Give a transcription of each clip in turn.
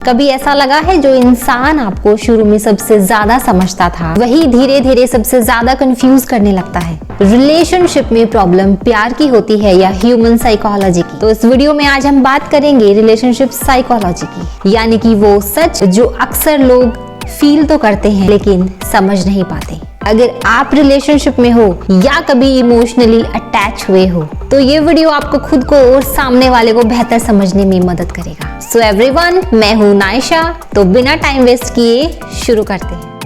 कभी ऐसा लगा है जो इंसान आपको शुरू में सबसे ज्यादा समझता था वही धीरे धीरे सबसे ज्यादा कंफ्यूज करने लगता है। रिलेशनशिप में प्रॉब्लम प्यार की होती है या ह्यूमन साइकोलॉजी की? तो इस वीडियो में आज हम बात करेंगे रिलेशनशिप साइकोलॉजी की, यानी कि वो सच जो अक्सर लोग फील तो करते हैं लेकिन समझ नहीं पाते। अगर आप रिलेशनशिप में हो या कभी इमोशनली अटैच हुए हो तो ये वीडियो आपको खुद को और सामने वाले को बेहतर समझने में मदद करेगा। सो एवरीवन, मैं हूँ नायशा। तो बिना टाइम वेस्ट किए शुरू करते हैं।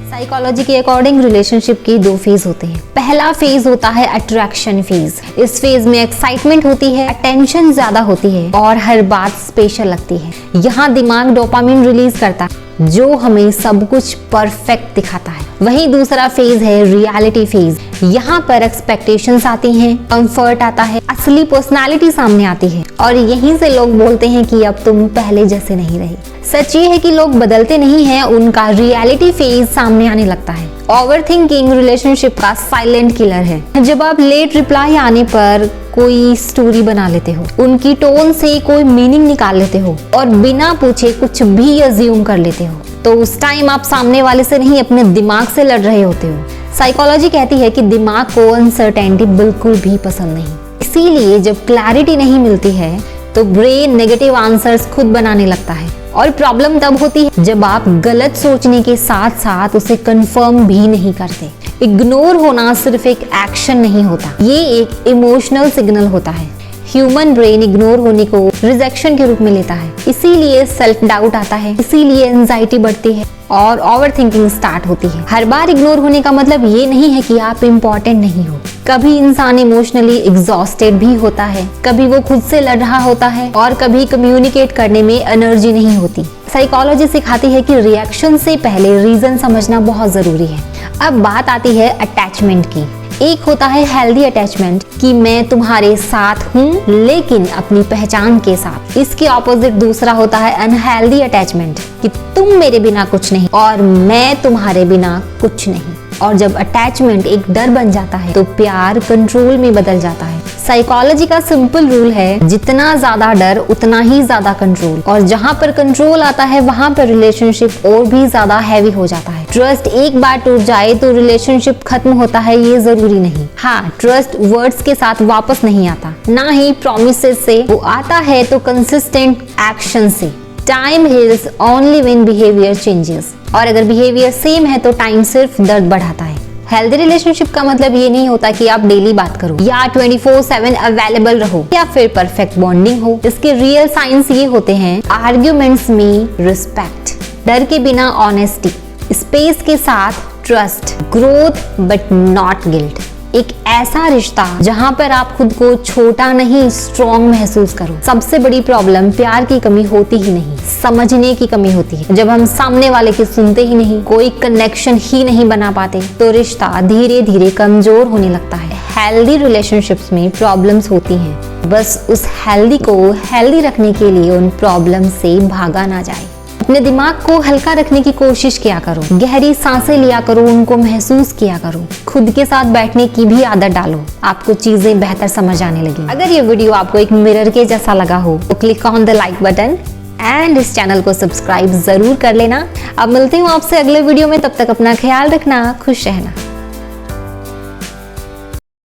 साइकोलॉजी के अकॉर्डिंग रिलेशनशिप के दो फेज होते हैं। पहला फेज होता है अट्रैक्शन फेज। इस फेज में एक्साइटमेंट होती है, अटेंशन ज्यादा होती है और हर बात स्पेशल लगती है। यहाँ दिमाग डोपामिन रिलीज करता है जो हमें सब कुछ परफेक्ट दिखाता है। वहीं दूसरा फेज है रियलिटी फेज। यहाँ पर एक्सपेक्टेशंस आती हैं, कंफर्ट आता है, असली पर्सनालिटी सामने आती है और यहीं से लोग बोलते हैं कि अब तुम पहले जैसे नहीं रहे। सच ये है कि लोग बदलते नहीं हैं, उनका रियलिटी फेज सामने आने लगता है। ओवरथिंकिंग रिलेशनशिप का साइलेंट किलर है। जब आप लेट रिप्लाई आने पर कोई स्टोरी बना लेते हो, उनकी टोन से कोई मीनिंग निकाल लेते हो और बिना पूछे कुछ भी अज्यूम कर लेते हो, तो उस टाइम आप सामने वाले से नहीं अपने दिमाग से लड़ रहे होते हो। साइकोलॉजी कहती है कि दिमाग को अनसर्टेनिटी बिल्कुल भी पसंद नहीं, इसीलिए जब क्लैरिटी नहीं मिलती है तो ब्रेन नेगेटिव आंसर्स खुद बनाने लगता है। और प्रॉब्लम तब होती है जब आप गलत सोचने के साथ साथ उसे कंफर्म भी नहीं करते। इग्नोर होना सिर्फ एक एक्शन नहीं होता, ये एक इमोशनल सिग्नल होता है। ह्यूमन ब्रेन इग्नोर होने को रिजेक्शन के रूप में लेता है, इसीलिए सेल्फ डाउट आता है, इसीलिए एंजाइटी बढ़ती है और ओवरथिंकिंग स्टार्ट होती है। हर बार इग्नोर होने का मतलब ये नहीं है कि आप इम्पोर्टेंट नहीं हो। कभी इंसान इमोशनली एग्जॉस्टेड भी होता है, कभी वो खुद से लड़ रहा होता है और कभी कम्युनिकेट करने में एनर्जी नहीं होती। साइकोलॉजी सिखाती है कि रिएक्शन से पहले रीजन समझना बहुत जरूरी है। अब बात आती है अटैचमेंट की। एक होता है हेल्दी अटैचमेंट कि मैं तुम्हारे साथ हूँ लेकिन अपनी पहचान के साथ। इसके ऑपोजिट दूसरा होता है अनहेल्दी अटैचमेंट कि तुम मेरे बिना कुछ नहीं और मैं तुम्हारे बिना कुछ नहीं। और जब अटैचमेंट एक डर बन जाता है तो प्यार कंट्रोल में बदल जाता है। साइकोलॉजी का सिंपल रूल है, जितना ज्यादा डर उतना ही ज्यादा कंट्रोल, और जहाँ पर कंट्रोल आता है वहाँ पर रिलेशनशिप और भी ज्यादा हैवी हो जाता है। ट्रस्ट एक बार टूट जाए तो रिलेशनशिप खत्म होता है ये जरूरी नहीं। हाँ, ट्रस्ट वर्ड्स के साथ वापस नहीं आता, ना ही प्रॉमिसेस से। वो आता है तो कंसिस्टेंट एक्शन से। Time heals only when behaviour changes, और अगर बिहेवियर सेम है तो टाइम सिर्फ दर्द बढ़ाता है। हेल्दी रिलेशनशिप का मतलब ये नहीं होता कि आप डेली बात करो या 24/7 अवेलेबल रहो या फिर परफेक्ट बॉन्डिंग हो। इसके रियल साइंस ये होते हैं आर्ग्यूमेंट्स में रिस्पेक्ट, डर के बिना ऑनेस्टी, स्पेस के साथ trust, growth but not guilt. एक ऐसा रिश्ता जहाँ पर आप खुद को छोटा नहीं स्ट्रॉन्ग महसूस करो। सबसे बड़ी प्रॉब्लम प्यार की कमी होती ही नहीं, समझने की कमी होती है। जब हम सामने वाले की सुनते ही नहीं, कोई कनेक्शन ही नहीं बना पाते तो रिश्ता धीरे धीरे कमजोर होने लगता है। हेल्दी रिलेशनशिप्स में प्रॉब्लम्स होती हैं, बस उस हेल्दी को हेल्दी रखने के लिए उन प्रॉब्लम से भागा ना जाए। अपने दिमाग को हल्का रखने की कोशिश किया करो, गहरी सांसें लिया करो, उनको महसूस किया करो, खुद के साथ बैठने की भी आदत डालो, आपको चीजें बेहतर समझ आने लगी। अगर ये वीडियो आपको एक मिरर के जैसा लगा हो तो click on the like button and इस चैनल को सब्सक्राइब जरूर कर लेना। अब मिलती हूँ आपसे अगले वीडियो में, तब तक अपना ख्याल रखना, खुश रहना।